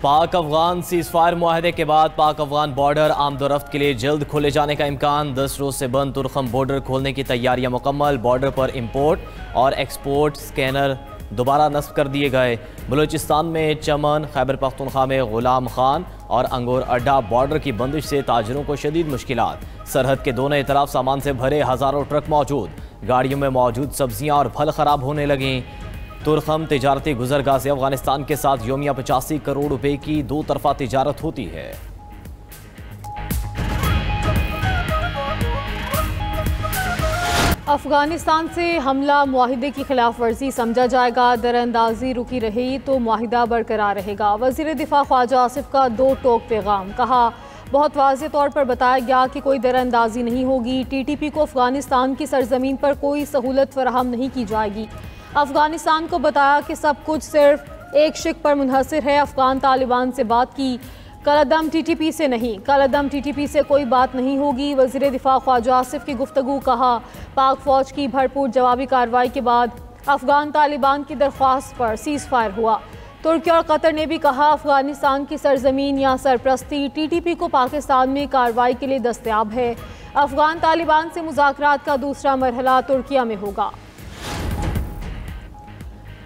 पाक Afghan cease fire मुआहदे के बाद पाक अफगान बॉर्डर आमदोरफ्त के लिए जल्द खोले जाने का इम्कान। 10 रोज से बंद तुरखम बॉर्डर खोलने की तैयारियां मुकम्मल। बॉर्डर पर इंपोर्ट और एक्सपोर्ट स्कैनर दोबारा नस्ब कर दिए गए। बलूचिस्तान में चमन, खैबर पख्तूनख्वा में गुलाम खान और अंगूर अड्डा बॉर्डर की बंदिश से ताजिरों को शदीद मुश्किलात। सरहद के दोनों तरफ सामान से भरे हज़ारों ट्रक मौजूद। गाड़ियों में मौजूद सब्जियां और फल खराब होने लगी। तुरखम तिजारती गुजरगाह से अफगानिस्तान के साथ योमिया 85 करोड़ रुपए की 2 तरफा तिजारत होती है। अफगानिस्तान से हमला मुआहिदे की खिलाफ वर्जी समझा जाएगा। दरअंदाजी रुकी रही तो मुआहिदा बरकरार रहेगा। वज़ीर दिफा ख्वाजा आसिफ का 2 टोक पैगाम। कहा, बहुत वाज़ेह तौर पर बताया गया कि कोई दरअंदाजी नहीं होगी। TTP को अफगानिस्तान की सरजमीन पर कोई सहूलत फराहम नहीं की जाएगी। अफगानिस्तान को बताया कि सब कुछ सिर्फ एक शिक पर मुनहसर है। अफगान तालिबान से बात की, कलअदम TTP से नहीं। कलअदम TTP से कोई बात नहीं होगी। वज़ीर दिफा ख्वाजा आसिफ की गुफ्तगू। कहा, पाक फ़ौज की भरपूर जवाबी कार्रवाई के बाद अफगान तालिबान की दरख्वास्त पर सीज़ फायर हुआ। तुर्की और कतर ने भी कहा, अफगानिस्तान की सरजमीन या सरप्रस्ती TTP को पाकिस्तान में कार्रवाई के लिए दस्तयाब है। अफगान तालिबान से मुज़ाकरात का दूसरा मरहला तुर्किया में होगा।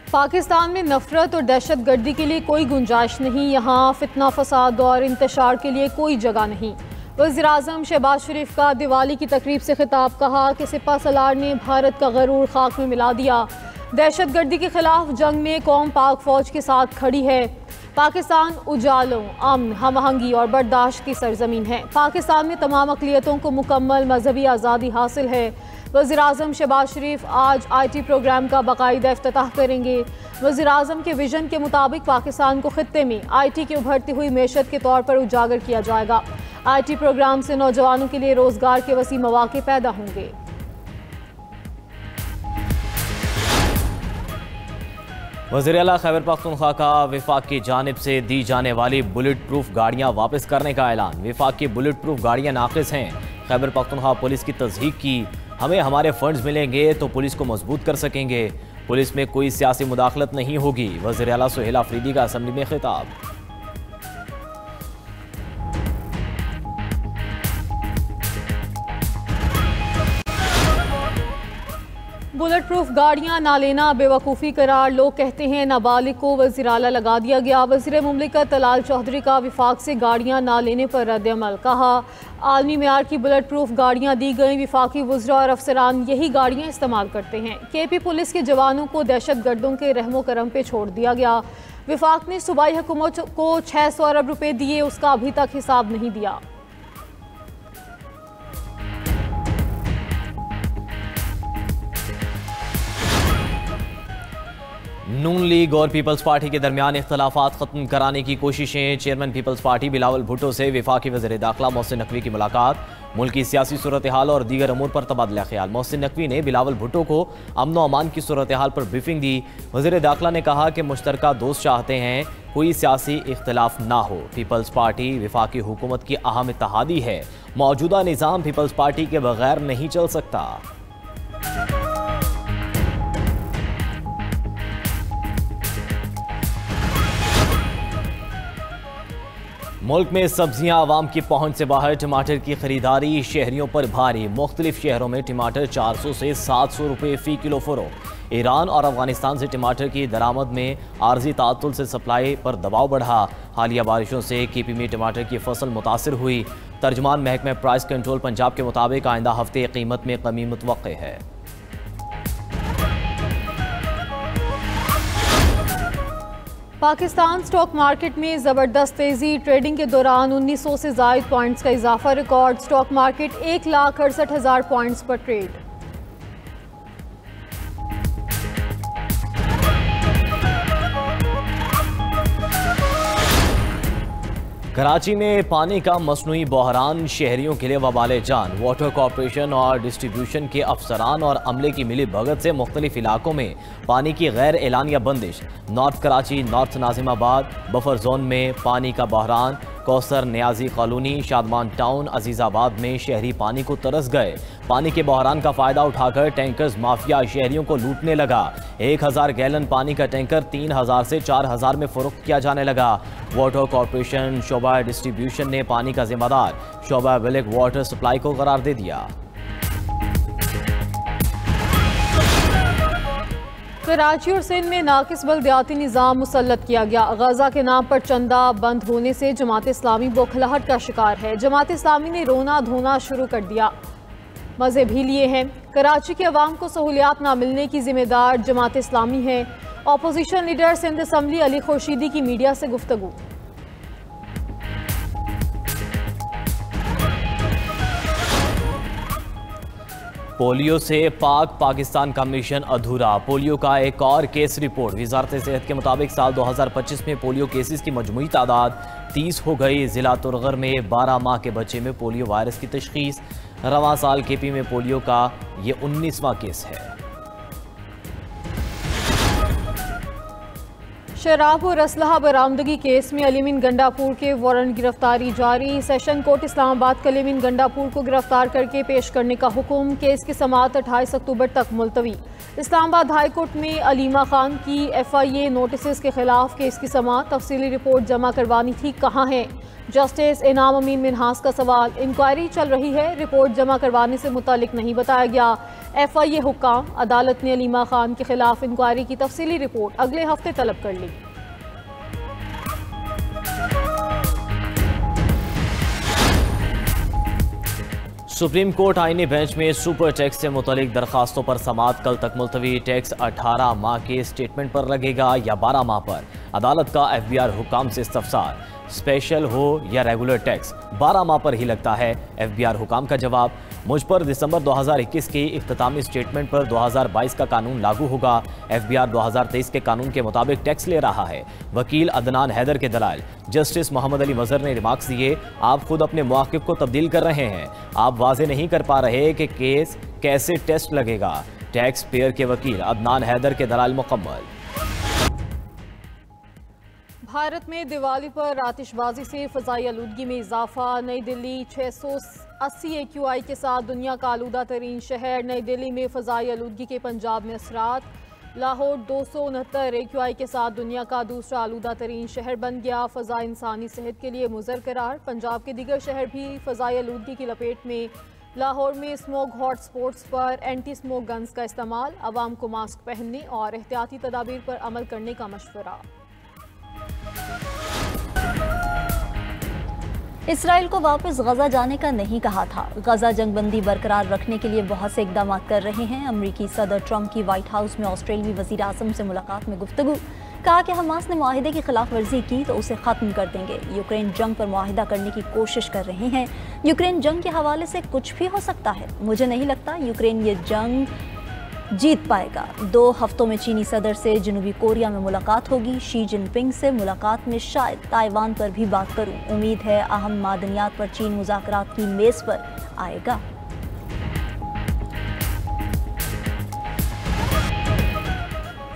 पाकिस्तान में नफरत और दहशत गर्दी के लिए कोई गुंजाइश नहीं। यहाँ फितना फसाद और इंतशार के लिए कोई जगह नहीं। वज़ीर-ए-आज़म शहबाज शरीफ का दिवाली की तकरीब से खिताब। कहा कि सिपह सलार ने भारत का गरूर खाक में मिला दिया। दहशत गर्दी के खिलाफ जंग में कौम पाक फ़ौज के साथ खड़ी है। पाकिस्तान उजालों, अमन, हमआहंगी और बर्दाश्त की सरजमीन है। पाकिस्तान में तमाम अक़लियतों को मुकम्मल मजहबी आज़ादी हासिल है। वज़ीर-ए-आज़म शहबाज शरीफ आज IT प्रोग्राम का बाकायदा इफ्तिताह करेंगे। वज़ीर-ए-आज़म के विजन के मुताबिक पाकिस्तान को खित्ते में IT की उभरती हुई मैशत के तौर पर उजागर किया जाएगा। IT प्रोग्राम से नौजवानों के लिए रोज़गार के वसी मौके पैदा होंगे। वज़ीर आला खैबर पख्तूनख्वा का विफाक की जानिब से दी जाने वाली बुलेट प्रूफ गाड़ियाँ वापस करने का ऐलान। विफाक की बुलेट प्रूफ गाड़ियाँ नाक़िस हैं। खैबर पख्तूनख्वा पुलिस की तस्दीक की। हमें हमारे फंड्स मिलेंगे तो पुलिस को मजबूत कर सकेंगे। पुलिस में कोई सियासी मुदाखलत नहीं होगी। वज़ीर आला सुहेल आफरीदी का असम्बली में खिताब। बुलेट प्रूफ गाड़ियां ना लेना बेवकूफ़ी करार। लोग कहते हैं नाबालिग को वज़ीर आला लगा दिया गया। वज़ीर मुमलिकत तलाल चौधरी का विफाक से गाड़ियां ना लेने पर रद्द-ए-अमल। कहा, आलमी मेयार की बुलेट प्रूफ गाड़ियां दी गई। विफाकी वज़रा और अफसरान यही गाड़ियां इस्तेमाल करते हैं। KP पुलिस के जवानों को दहशत गर्दों के रहमो करम पे छोड़ दिया गया। विफाक ने सूबाई हुकूमत को 600 अरब रुपये दिए, उसका अभी तक हिसाब नहीं दिया। नून लीग और पीपल्स पार्टी के दरमियान इख्तलाफात खत्म कराने की कोशिशें। चेयरमैन पीपल्स पार्टी बिलावल भुट्टो से वफाकी वज़ीर दाखिला मोहसिन नकवी की मुलाकात। मुल्की सियासी सूरत हाल और दीगर अमूर पर तबादला ख्याल। मोहसिन नकवी ने बिलावल भुट्टो को अमन व अमान की सूरत हाल पर ब्रीफिंग दी। वज़ीर दाखिला ने कहा कि मुश्तरका दोस्त चाहते हैं कोई सियासी इख्तलाफ ना हो। पीपल्स पार्टी वफाकी हुकूमत की अहम इत्तेहादी है। मौजूदा निज़ाम पीपल्स पार्टी के बगैर नहीं चल सकता। मुल्क में सब्जियां आवाम की पहुंच से बाहर। टमाटर की खरीदारी शहरियों पर भारी। मुख्तलिफ शहरों में टमाटर 400 से 700 रुपये फ़ी किलो फ़रोख्त। ईरान और अफगानिस्तान से टमाटर की दरामद में आर्जी तातुल से सप्लाई पर दबाव बढ़ा। हालिया बारिशों से KP में टमाटर की फसल मुतासर हुई। तर्जमान महकमा प्राइस कंट्रोल पंजाब के मुताबिक आइंदा हफ्ते कीमत में कमी मुतवक्के है। पाकिस्तान स्टॉक मार्केट में ज़बरदस्त तेज़ी। ट्रेडिंग के दौरान 1900 से ज़ायद पॉइंट्स का इजाफा रिकॉर्ड। स्टॉक मार्केट 1,68,000 पॉइंट्स पर ट्रेड। कराची में पानी का मसनूई बहरान शहरियों के लिए वबाले जान। वाटर कॉरपोरेशन और डिस्ट्रीब्यूशन के अफसरान और अमले की मिली भगत से मुख्तलिफ इलाकों में पानी की गैर एलानिया बंदिश। North Karachi, north Nazimabad buffer zone में पानी का बहरान। कौसर, न्याजी कॉलोनी, शादमान टाउन, अजीज़ाबाद में शहरी पानी को तरस गए। पानी के बहरान का फायदा उठाकर टैंकर्स माफिया शहरियों को लूटने लगा। 1000 गैलन पानी का टैंकर 3000 से 4000 में फरोख्त किया जाने लगा। वाटर कॉरपोरेशन शोबा डिस्ट्रीब्यूशन ने पानी का जिम्मेदार शोबा विलिक वाटर सप्लाई को करार दे दिया। कराची और सिंध में नाकिस बल्दियाती निज़ाम मुसल्लत किया गया। गजा के नाम पर चंदा बंद होने से जमात इस्लामी बौखलाहट का शिकार है। जमात इस्लामी ने रोना धोना शुरू कर दिया, मज़े भी लिए हैं। कराची के अवाम को सहूलियात ना मिलने की जिम्मेदार जमात इस्लामी है। Opposition leader Sindh assembly Ali Khurshidi की मीडिया से गुफ्तगू। पोलियो से पाकिस्तान का मिशन अधूरा। पोलियो का एक और केस रिपोर्ट। वजारत सेहत के मुताबिक साल 2025 में पोलियो केसेस की मजमूई तादाद 30 हो गई। जिला तुरगर में 12 माह के बच्चे में पोलियो वायरस की तशखीस। रवां साल केपी में पोलियो का ये 19वां केस है। शराब और असलहा बरामदगी केस में अलीमीन गंडापुर के वारंट गिरफ्तारी जारी। सेशन कोर्ट इस्लामाबाद के अलीमीन गंडापुर को गिरफ्तार करके पेश करने का हुक्म। केस की समाअत 28 अक्टूबर तक मुलतवी। इस्लामाबाद हाई कोर्ट में अलीमा खान की FIA नोटिस के खिलाफ केस की समाअत। तफसीली रिपोर्ट जमा करवानी थी, कहाँ है? जस्टिस इनाम अमीन मिनहास का सवाल। इंक्वायरी चल रही है, रिपोर्ट जमा करवाने से मुतालिक नहीं बताया गया। FIA हुक्काम। अदालत ने अलीमा खान के खिलाफ इंक्वायरी की तफसीली रिपोर्ट अगले हफ्ते तलब कर ली। सुप्रीम कोर्ट आईनी बेंच में सुपर टैक्स से मुतालिक दरखास्तों पर समाअत कल तक मुलतवी। टैक्स 18 माह के स्टेटमेंट पर लगेगा या 12 माह पर? अदालत का FBR हुकाम से इस्तफसार। स्पेशल हो या रेगुलर टैक्स 12 माह पर ही लगता है। FBR हुकाम का जवाब। मुझ पर दिसंबर 2021 की इख्तितामी स्टेटमेंट पर 2022 का कानून लागू होगा। FBR 2023 के कानून के मुताबिक टैक्स ले रहा है। वकील अदनान हैदर के दलाइल। जस्टिस मोहम्मद अली मजहर ने रिमार्क्स दिए, आप खुद अपने मौक़िफ़ को तब्दील कर रहे हैं। आप वाज़े नहीं कर पा रहे कि केस कैसे टेस्ट लगेगा। टैक्स पेयर के वकील अदनान हैदर के दलाइल मुकम्मल। भारत में दिवाली पर आतिशबाजी से फ़ज़ाई आलूदगी में इजाफा। नई दिल्ली 680 AQI के साथ दुनिया का आलूदा तरीन शहर। नई दिल्ली में फ़ज़ाई आलूदगी के पंजाब में असरात। लाहौर 269 AQI के साथ दुनिया का दूसरा आलूदा तरीन शहर बन गया। फ़ज़ा इंसानी सेहत के लिए मुज़र करार। पंजाब के दीगर शहर भी फ़ज़ाई आलूदगी की लपेट में। लाहौर में स्मोक हॉट स्पॉट्स पर एंटी स्मोक गन्स का इस्तेमाल। आवाम को मास्क पहनने और एहतियाती तदाबीर पर अमल करने का मशवरा। इसराइल को वापस गजा जाने का नहीं कहा था। गजा जंगबंदी बरकरार रखने के लिए बहुत से इकदाम कर रहे हैं। अमरीकी सदर ट्रंप की व्हाइट हाउस में ऑस्ट्रेलियाई वज़ीर आज़म से मुलाकात में गुफ्तगू। कहा कि हमास ने मुआहिदे की खिलाफ वर्जी की तो उसे ख़त्म कर देंगे। यूक्रेन जंग पर मुआहिदा करने की कोशिश कर रहे हैं। यूक्रेन जंग के हवाले से कुछ भी हो सकता है। मुझे नहीं लगता यूक्रेन ये जंग जीत पाएगा। 2 हफ्तों में चीनी सदर से जनूबी कोरिया में मुलाकात होगी। शी जिनपिंग से मुलाकात में शायद ताइवान पर भी बात करूं। उम्मीद है अहम मादनियात पर चीन मुज़ाकरात की मेज़ पर आएगा।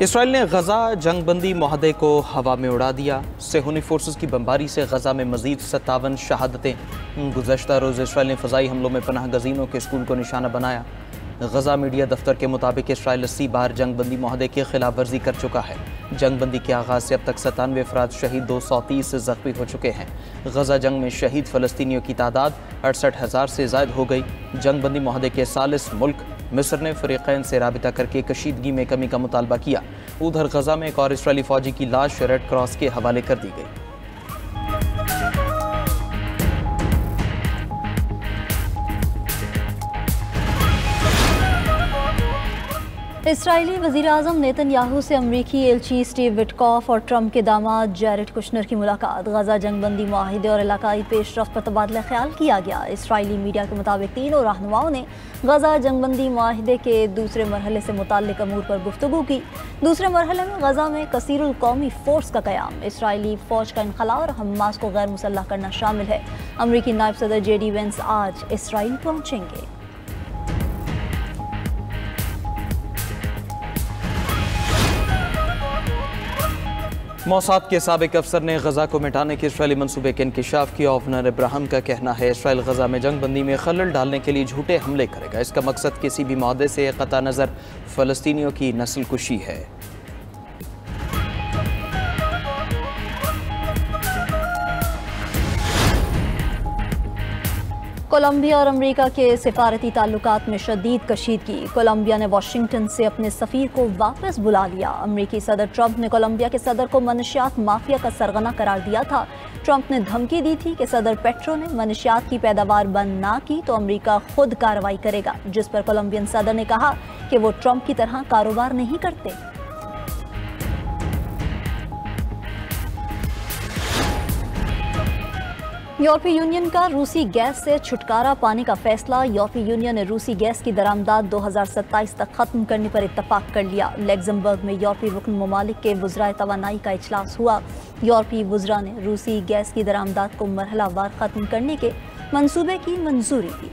इसराइल ने गजा जंगबंदी मुआहदे को हवा में उड़ा दिया। सेहूनी फोर्सेस की बमबारी से गजा में मजीद 57 शहादतें। गुज़श्ता रोज़ इसराइल ने फ़ज़ाई हमलों में पनाह गज़ीनों के स्कूल को निशाना बनाया। गजा मीडिया दफ्तर के मुताबिक इसराइल 80 बार जंगबंदी मुआहदे की खिलाफ वर्जी कर चुका है। जंगबंदी के आगाज़ से अब तक 97 अफराद शहीद, 230 ज़ख्मी हो चुके हैं। गजा जंग में शहीद फ़लस्तीनियों की तादाद 68,000 से ज़ायद हो गई। जंगबंदी मुआहदे के सालिस मुल्क मिस्र ने फ़रीक़ैन से राबिता करके कशीदगी में कमी का मुतालबा किया। उधर गजा में एक और इसराइली फ़ौजी की लाश रेड क्रॉस के हवाले कर दी गई। इसराइली वज़ीर आज़म नेतन्याहू से अमरीकी एलची स्टीव विटकॉफ और ट्रंप के दामाद जैरेड कुशनर की मुलाकात। गजा जंगबंदी मुआहिदे और इलाकाई पेशरफ्त पर तबादला ख्याल किया गया। इसराइली मीडिया के मुताबिक तीनों रहनुमाओं ने गजा जंगबंदी मुआहिदे के दूसरे मरहले से मुताल्लिक अमूर पर गुफ्तगू की। दूसरे मरहले में गजा में कसीरुल कौमी फोर्स का क़याम, इसराइली फ़ौज का इनखला और हमास को गैर मुसल्लह करना शामिल है। अमरीकी नायब सदर JD वेंस आज इसराइल पहुँचेंगे। मौसाद के साबिक अफसर ने गजा को मिटाने के इसराइली मंसूबे के इंकिशाफ किया। गवर्नर इब्राहिम का कहना है इसराइल गजा में जंग बंदी में खलल डालने के लिए झूठे हमले करेगा। इसका मकसद किसी भी माहदे से कता नज़र फ़लस्तीनियों की नस्ल कुशी है। कोलंबिया और अमेरिका के सिफारती ताल्लुकात में शदीद कशीदगी। कोलंबिया ने वाशिंगटन से अपने सफ़ीर को वापस बुला लिया। अमेरिकी सदर ट्रंप ने कोलंबिया के सदर को मनशियात माफिया का सरगना करार दिया था। ट्रंप ने धमकी दी थी कि सदर पेट्रो ने मनशियात की पैदावार बंद ना की तो अमेरिका खुद कार्रवाई करेगा, जिस पर कोलंबियन सदर ने कहा कि वो ट्रंप की तरह कारोबार नहीं करते। यूरोपीय यूनियन का रूसी गैस से छुटकारा पाने का फैसला। यूरोपीय यूनियन ने रूसी गैस की दरामदाद 2027 तक खत्म करने पर इत्तफाक कर लिया। लग्जमबर्ग में यूरोपीय रुकन ममालिक के वज़राए तवानाई का इजलास हुआ। यूरोपीय वज़रा ने रूसी गैस की दरामदाद को मरहलावार खत्म करने के मंसूबे की मंजूरी दी।